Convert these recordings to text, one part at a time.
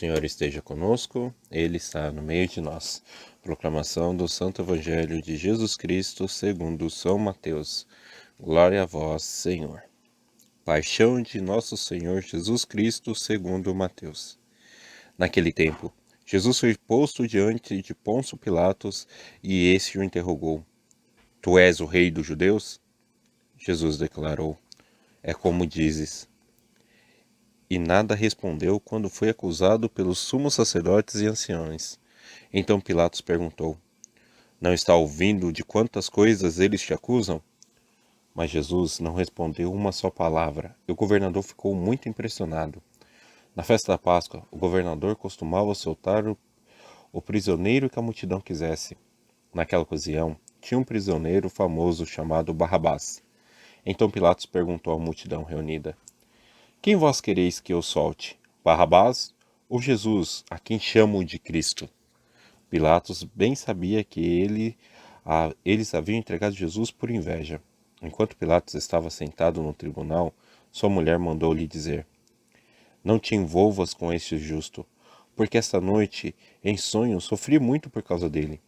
Senhor esteja conosco, Ele está no meio de nós. Proclamação do Santo Evangelho de Jesus Cristo segundo São Mateus. Glória a vós, Senhor. Paixão de nosso Senhor Jesus Cristo segundo Mateus. Naquele tempo, Jesus foi posto diante de Pôncio Pilatos e este o interrogou. Tu és o rei dos judeus? Jesus declarou, é como dizes. E nada respondeu quando foi acusado pelos sumos sacerdotes e anciões. Então Pilatos perguntou, não está ouvindo de quantas coisas eles te acusam? Mas Jesus não respondeu uma só palavra, e o governador ficou muito impressionado. Na festa da Páscoa, o governador costumava soltar o prisioneiro que a multidão quisesse. Naquela ocasião, tinha um prisioneiro famoso chamado Barrabás. Então Pilatos perguntou à multidão reunida, quem vós quereis que eu solte, Barrabás ou Jesus, a quem chamo de Cristo? Pilatos bem sabia que eles haviam entregado Jesus por inveja. Enquanto Pilatos estava sentado no tribunal, sua mulher mandou-lhe dizer, não te envolvas com este justo, porque esta noite, em sonho, sofri muito por causa dele.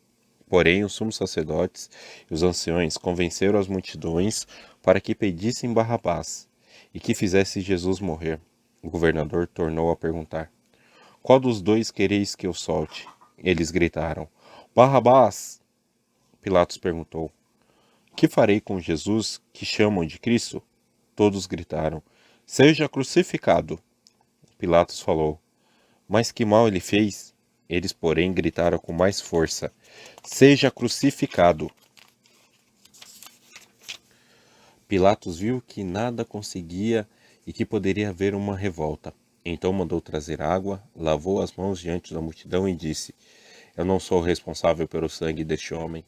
Porém, os sumos sacerdotes e os anciões convenceram as multidões para que pedissem Barrabás e que fizesse Jesus morrer. O governador tornou a perguntar, qual dos dois quereis que eu solte? Eles gritaram, Barrabás! Pilatos perguntou, que farei com Jesus que chamam de Cristo? Todos gritaram, seja crucificado! Pilatos falou, mas que mal ele fez? Eles, porém, gritaram com mais força, seja crucificado! Pilatos viu que nada conseguia e que poderia haver uma revolta. Então mandou trazer água, lavou as mãos diante da multidão e disse, eu não sou responsável pelo sangue deste homem.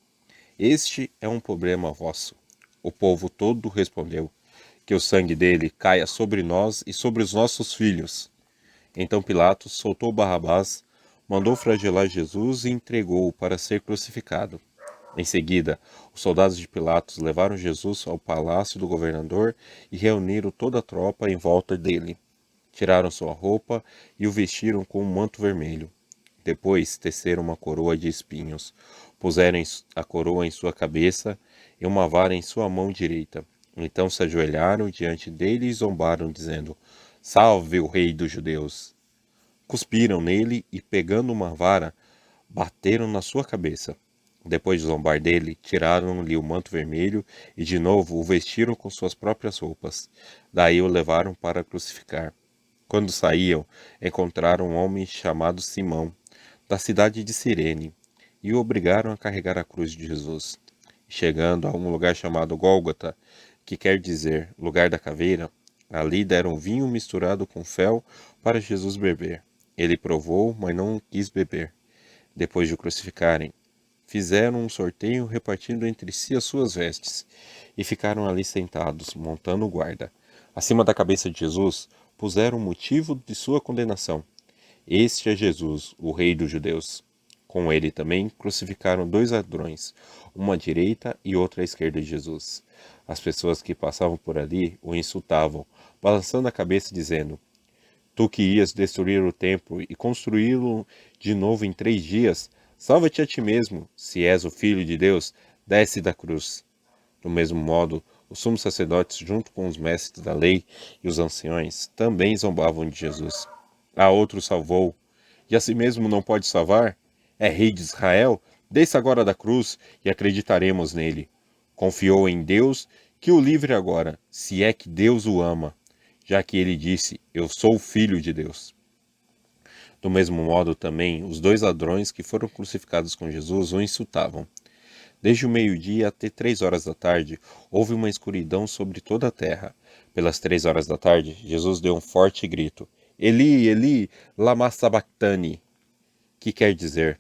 Este é um problema vosso. O povo todo respondeu, que o sangue dele caia sobre nós e sobre os nossos filhos. Então Pilatos soltou Barrabás, mandou flagelar Jesus e entregou-o para ser crucificado. Em seguida, os soldados de Pilatos levaram Jesus ao palácio do governador e reuniram toda a tropa em volta dele. Tiraram sua roupa e o vestiram com um manto vermelho. Depois teceram uma coroa de espinhos, puseram a coroa em sua cabeça e uma vara em sua mão direita. Então se ajoelharam diante dele e zombaram, dizendo, Salve o rei dos judeus! Cuspiram nele e, pegando uma vara, bateram na sua cabeça. Depois de zombar dele, tiraram-lhe o manto vermelho e de novo o vestiram com suas próprias roupas. Daí o levaram para crucificar. Quando saíam, encontraram um homem chamado Simão, da cidade de Cirene, e o obrigaram a carregar a cruz de Jesus. Chegando a um lugar chamado Gólgota, que quer dizer lugar da caveira, ali deram vinho misturado com fel para Jesus beber. Ele provou, mas não quis beber. Depois de o crucificarem, fizeram um sorteio repartindo entre si as suas vestes, e ficaram ali sentados, montando guarda. Acima da cabeça de Jesus, puseram o motivo de sua condenação. Este é Jesus, o rei dos judeus. Com ele também crucificaram dois ladrões, uma à direita e outra à esquerda de Jesus. As pessoas que passavam por ali o insultavam, balançando a cabeça dizendo, tu que ias destruir o templo e construí-lo de novo em 3 dias, salva-te a ti mesmo, se és o Filho de Deus, desce da cruz. Do mesmo modo, os sumos sacerdotes, junto com os mestres da lei e os anciões, também zombavam de Jesus. A outro salvou, e a si mesmo não pode salvar? É rei de Israel? Desça agora da cruz e acreditaremos nele. Confiou em Deus, que o livre agora, se é que Deus o ama, já que ele disse, eu sou o Filho de Deus. Do mesmo modo também, os 2 ladrões que foram crucificados com Jesus o insultavam. Desde o meio-dia até 3 horas da tarde, houve uma escuridão sobre toda a terra. Pelas 3 horas da tarde, Jesus deu um forte grito, Eli, Eli, lama sabachthani, que quer dizer,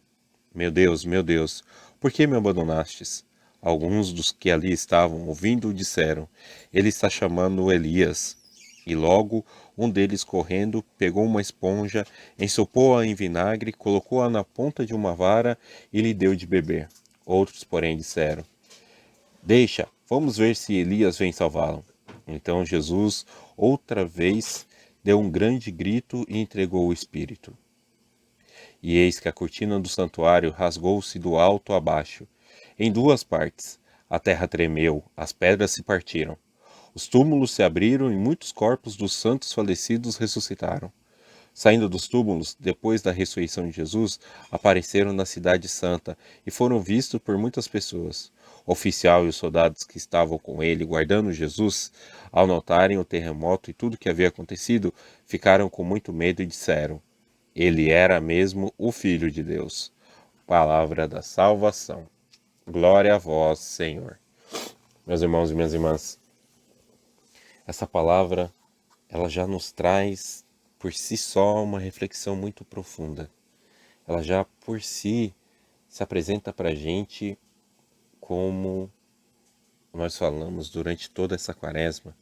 meu Deus, por que me abandonastes? Alguns dos que ali estavam ouvindo disseram, ele está chamando Elias. E logo, um deles correndo, pegou uma esponja, ensopou-a em vinagre, colocou-a na ponta de uma vara e lhe deu de beber. Outros, porém, disseram, deixa, vamos ver se Elias vem salvá-lo. Então Jesus, outra vez, deu um grande grito e entregou o espírito. E eis que a cortina do santuário rasgou-se do alto a baixo, em duas partes. A terra tremeu, as pedras se partiram. Os túmulos se abriram e muitos corpos dos santos falecidos ressuscitaram. Saindo dos túmulos, depois da ressurreição de Jesus, apareceram na cidade santa e foram vistos por muitas pessoas. O oficial e os soldados que estavam com ele, guardando Jesus, ao notarem o terremoto e tudo o que havia acontecido, ficaram com muito medo e disseram: Ele era mesmo o Filho de Deus. Palavra da salvação. Glória a vós, Senhor. Meus irmãos e minhas irmãs, essa palavra, ela já nos traz por si só uma reflexão muito profunda. Ela já por si se apresenta para a gente como nós falamos durante toda essa quaresma,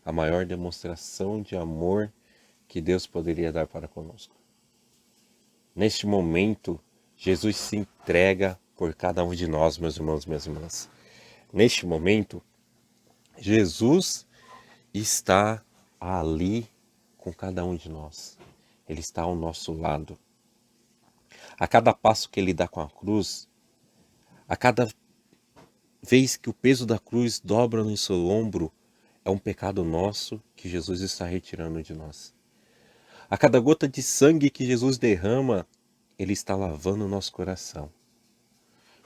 a maior demonstração de amor que Deus poderia dar para conosco. Neste momento, Jesus se entrega por cada um de nós, meus irmãos e minhas irmãs. Neste momento, Jesus está ali com cada um de nós. Ele está ao nosso lado. A cada passo que ele dá com a cruz, a cada vez que o peso da cruz dobra no seu ombro, é um pecado nosso que Jesus está retirando de nós. A cada gota de sangue que Jesus derrama, ele está lavando o nosso coração.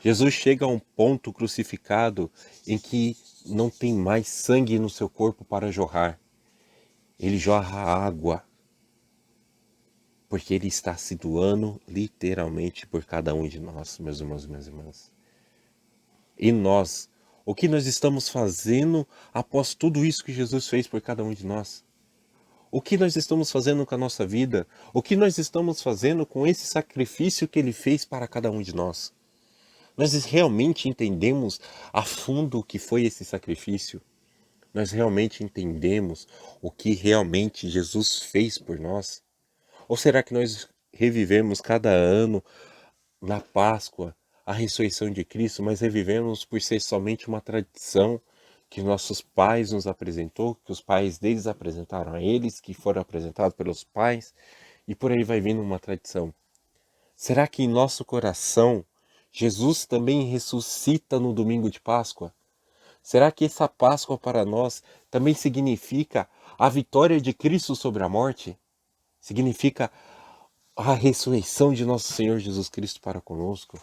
Jesus chega a um ponto crucificado em que não tem mais sangue no seu corpo para jorrar. Ele jorra água, porque ele está se doando literalmente por cada um de nós, meus irmãos e minhas irmãs. E nós, o que nós estamos fazendo após tudo isso que Jesus fez por cada um de nós? O que nós estamos fazendo com a nossa vida? O que nós estamos fazendo com esse sacrifício que ele fez para cada um de nós? Nós realmente entendemos a fundo o que foi esse sacrifício? Nós realmente entendemos o que realmente Jesus fez por nós? Ou será que nós revivemos cada ano, na Páscoa, a ressurreição de Cristo, mas revivemos por ser somente uma tradição que nossos pais nos apresentou, que os pais deles apresentaram a eles, que foram apresentados pelos pais, e por aí vai vindo uma tradição. Será que em nosso coração Jesus também ressuscita no domingo de Páscoa? Será que essa Páscoa para nós também significa a vitória de Cristo sobre a morte? Significa a ressurreição de nosso Senhor Jesus Cristo para conosco?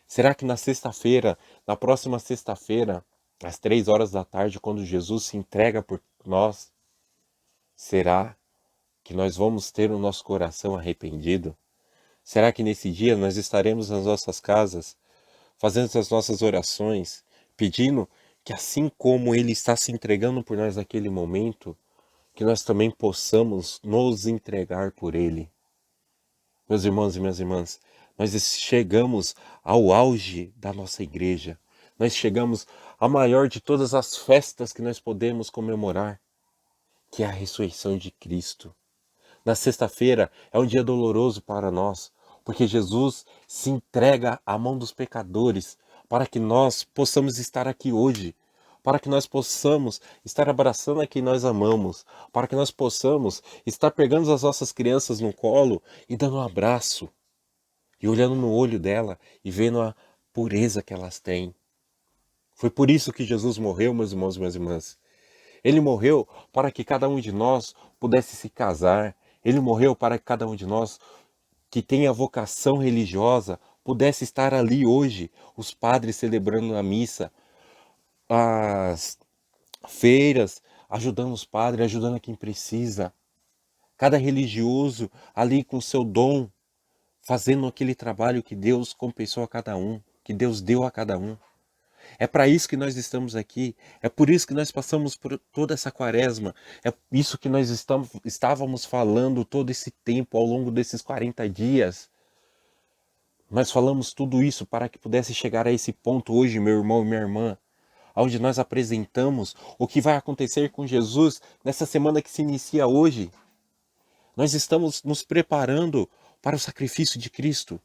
Será que na sexta-feira, na próxima sexta-feira, às 3 horas da tarde, quando Jesus se entrega por nós, será que nós vamos ter o nosso coração arrependido? Será que nesse dia nós estaremos nas nossas casas, fazendo as nossas orações, pedindo que assim como Ele está se entregando por nós naquele momento, que nós também possamos nos entregar por Ele? Meus irmãos e minhas irmãs, nós chegamos ao auge da nossa igreja. Nós chegamos à maior de todas as festas que nós podemos comemorar, que é a ressurreição de Cristo. Na sexta-feira é um dia doloroso para nós, porque Jesus se entrega à mão dos pecadores para que nós possamos estar aqui hoje, para que nós possamos estar abraçando a quem nós amamos, para que nós possamos estar pegando as nossas crianças no colo e dando um abraço, e olhando no olho dela e vendo a pureza que elas têm. Foi por isso que Jesus morreu, meus irmãos e minhas irmãs. Ele morreu para que cada um de nós pudesse se casar. Ele morreu para que cada um de nós que tem a vocação religiosa pudesse estar ali hoje, os padres celebrando a missa, as feiras, ajudando os padres, ajudando quem precisa. Cada religioso ali com seu dom, fazendo aquele trabalho que Deus compensou a cada um, que Deus deu a cada um. É para isso que nós estamos aqui, é por isso que nós passamos por toda essa quaresma, é isso que nós estávamos falando todo esse tempo, ao longo desses 40 dias. Nós falamos tudo isso para que pudesse chegar a esse ponto hoje, meu irmão e minha irmã, onde nós apresentamos o que vai acontecer com Jesus nessa semana que se inicia hoje. Nós estamos nos preparando para o sacrifício de Cristo,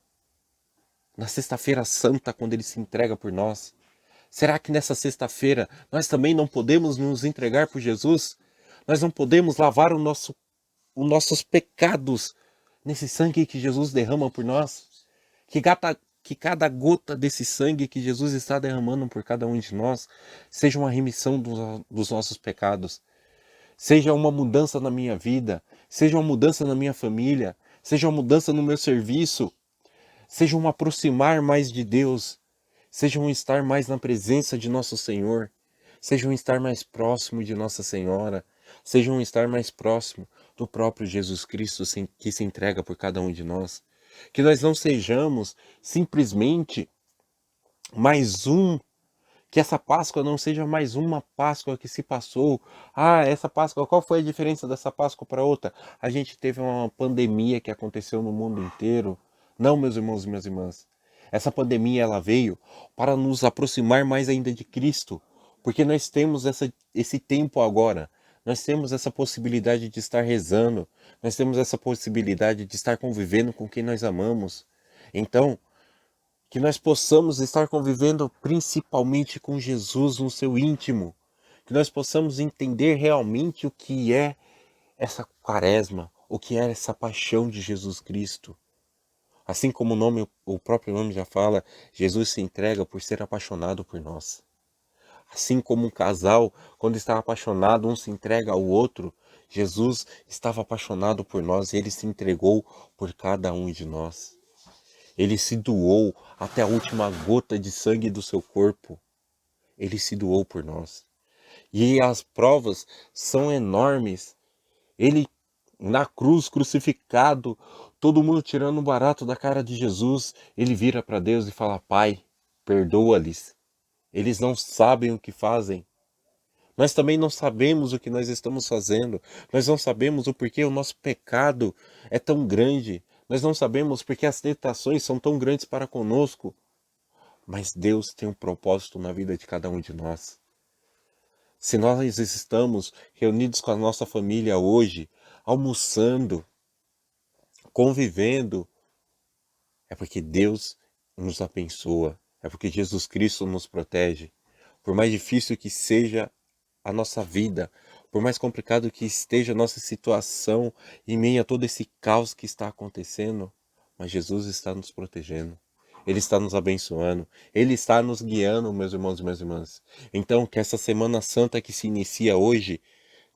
na sexta-feira santa, quando Ele se entrega por nós. Será que nessa sexta-feira nós também não podemos nos entregar por Jesus? Nós não podemos lavar os nossos pecados nesse sangue que Jesus derrama por nós, que cada gota desse sangue que Jesus está derramando por cada um de nós seja uma remissão dos nossos pecados, seja uma mudança na minha vida, seja uma mudança na minha família, seja uma mudança no meu serviço, seja um aproximar mais de Deus, seja um estar mais na presença de nosso Senhor, seja um estar mais próximo de Nossa Senhora, seja um estar mais próximo do próprio Jesus Cristo que se entrega por cada um de nós. Que nós não sejamos simplesmente mais um, que essa Páscoa não seja mais uma Páscoa que se passou. Ah, essa Páscoa, qual foi a diferença dessa Páscoa para outra? A gente teve uma pandemia que aconteceu no mundo inteiro. Não, meus irmãos e minhas irmãs. Essa pandemia ela veio para nos aproximar mais ainda de Cristo, porque nós temos esse tempo agora. Nós temos essa possibilidade de estar rezando, nós temos essa possibilidade de estar convivendo com quem nós amamos. Então, que nós possamos estar convivendo principalmente com Jesus no seu íntimo, que nós possamos entender realmente o que é essa quaresma, o que é essa paixão de Jesus Cristo. Assim como o próprio nome já fala, Jesus se entrega por ser apaixonado por nós. Assim como um casal, quando está apaixonado, um se entrega ao outro, Jesus estava apaixonado por nós e ele se entregou por cada um de nós. Ele se doou até a última gota de sangue do seu corpo. Ele se doou por nós. E as provas são enormes. Ele na cruz, crucificado, todo mundo tirando um barato da cara de Jesus, ele vira para Deus e fala: Pai, perdoa-lhes. Eles não sabem o que fazem. Nós também não sabemos o que nós estamos fazendo. Nós não sabemos o porquê o nosso pecado é tão grande. Nós não sabemos porque as tentações são tão grandes para conosco. Mas Deus tem um propósito na vida de cada um de nós. Se nós estamos reunidos com a nossa família hoje, almoçando, convivendo, é porque Deus nos abençoa, é porque Jesus Cristo nos protege. Por mais difícil que seja a nossa vida, por mais complicado que esteja a nossa situação, em meio a todo esse caos que está acontecendo, mas Jesus está nos protegendo. Ele está nos abençoando. Ele está nos guiando, meus irmãos e minhas irmãs. Então, que essa Semana Santa que se inicia hoje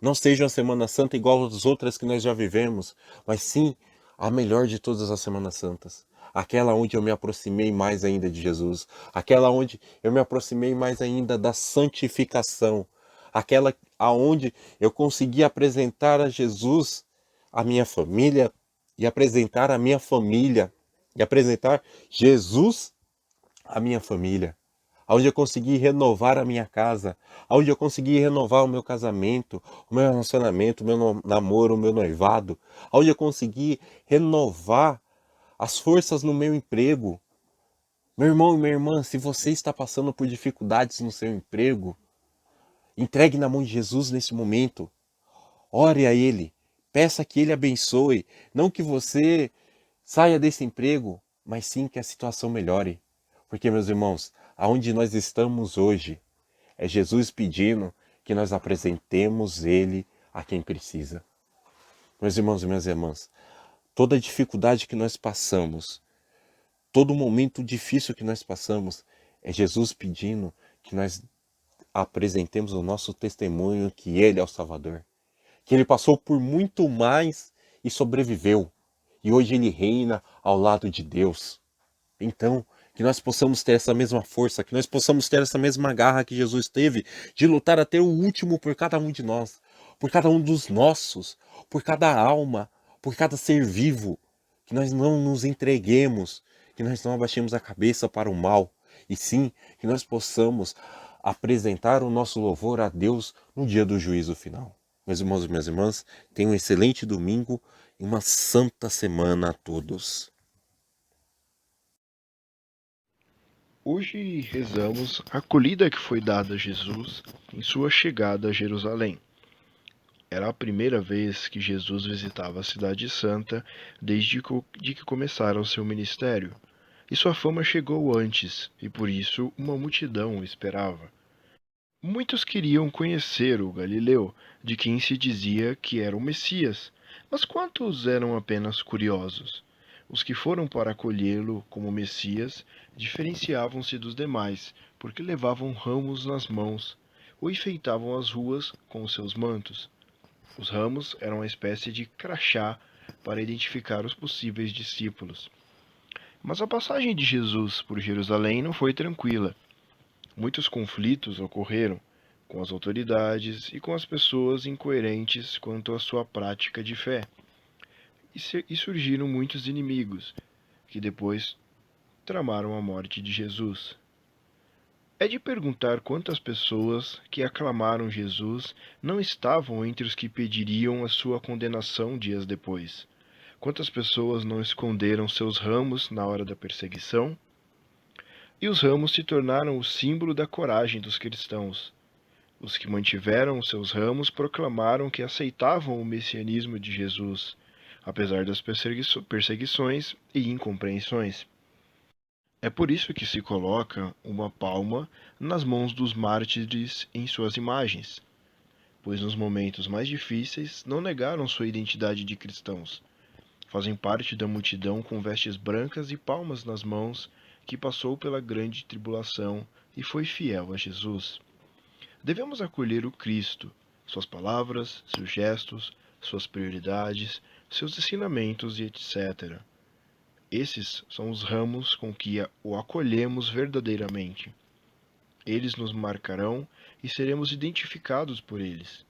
não seja uma Semana Santa igual às outras que nós já vivemos, mas sim a melhor de todas as Semanas Santas. Aquela onde eu me aproximei mais ainda de Jesus. Aquela onde eu me aproximei mais ainda da santificação. Aquela aonde eu consegui apresentar a Jesus a minha família e apresentar a minha família e apresentar Jesus à minha família, onde eu consegui renovar a minha casa, onde eu consegui renovar o meu casamento, o meu relacionamento, o meu namoro, o meu noivado, onde eu consegui renovar as forças no meu emprego. Meu irmão e minha irmã, se você está passando por dificuldades no seu emprego, entregue na mão de Jesus nesse momento. Ore a Ele, peça que Ele abençoe, não que você saia desse emprego, mas sim que a situação melhore. Porque, meus irmãos, aonde nós estamos hoje é Jesus pedindo que nós apresentemos Ele a quem precisa. Meus irmãos e minhas irmãs, toda dificuldade que nós passamos, todo momento difícil que nós passamos, é Jesus pedindo que nós apresentemos o nosso testemunho que Ele é o Salvador. Que Ele passou por muito mais e sobreviveu. E hoje Ele reina ao lado de Deus. Então, que nós possamos ter essa mesma força, que nós possamos ter essa mesma garra que Jesus teve, de lutar até o último por cada um de nós, por cada um dos nossos, por cada alma, por cada ser vivo. Que nós não nos entreguemos, que nós não abaixemos a cabeça para o mal, e sim que nós possamos apresentar o nosso louvor a Deus no dia do juízo final. Meus irmãos e minhas irmãs, tenham um excelente domingo e uma santa semana a todos. Hoje rezamos a acolhida que foi dada a Jesus em sua chegada a Jerusalém. Era a primeira vez que Jesus visitava a Cidade Santa desde que começara o seu ministério, e sua fama chegou antes, e por isso uma multidão o esperava. Muitos queriam conhecer o Galileu, de quem se dizia que era o Messias, Mas quantos eram apenas curiosos? Os que foram para acolhê-lo como Messias diferenciavam-se dos demais, porque levavam ramos nas mãos ou enfeitavam as ruas com os seus mantos. Os ramos eram uma espécie de crachá para identificar os possíveis discípulos. Mas a passagem de Jesus por Jerusalém não foi tranquila. Muitos conflitos ocorreram com as autoridades e com as pessoas incoerentes quanto à sua prática de fé. E surgiram muitos inimigos, que depois tramaram a morte de Jesus. É de perguntar quantas pessoas que aclamaram Jesus não estavam entre os que pediriam a sua condenação dias depois. Quantas pessoas não esconderam seus ramos na hora da perseguição? E os ramos se tornaram o símbolo da coragem dos cristãos. Os que mantiveram seus ramos proclamaram que aceitavam o messianismo de Jesus, apesar das perseguições e incompreensões. É por isso que se coloca uma palma nas mãos dos mártires em suas imagens, pois nos momentos mais difíceis não negaram sua identidade de cristãos. Fazem parte da multidão com vestes brancas e palmas nas mãos, que passou pela grande tribulação e foi fiel a Jesus. Devemos acolher o Cristo, suas palavras, seus gestos, suas prioridades, seus ensinamentos e etc. Esses são os ramos com que o acolhemos verdadeiramente. Eles nos marcarão e seremos identificados por eles.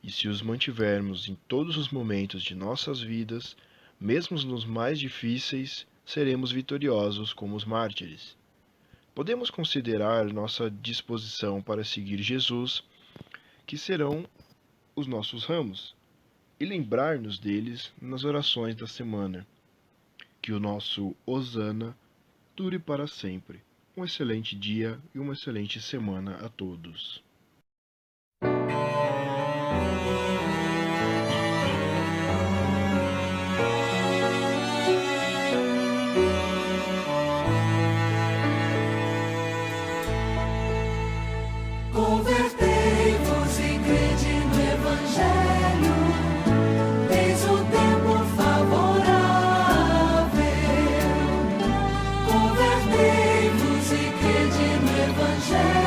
E se os mantivermos em todos os momentos de nossas vidas, mesmo nos mais difíceis, seremos vitoriosos como os mártires. Podemos considerar nossa disposição para seguir Jesus, que serão os nossos ramos, e lembrar-nos deles nas orações da semana. Que o nosso Hosana dure para sempre. Um excelente dia e uma excelente semana a todos. Convertei-vos e crede no Evangelho, eis o tempo favorável. Convertei-vos e crede no Evangelho.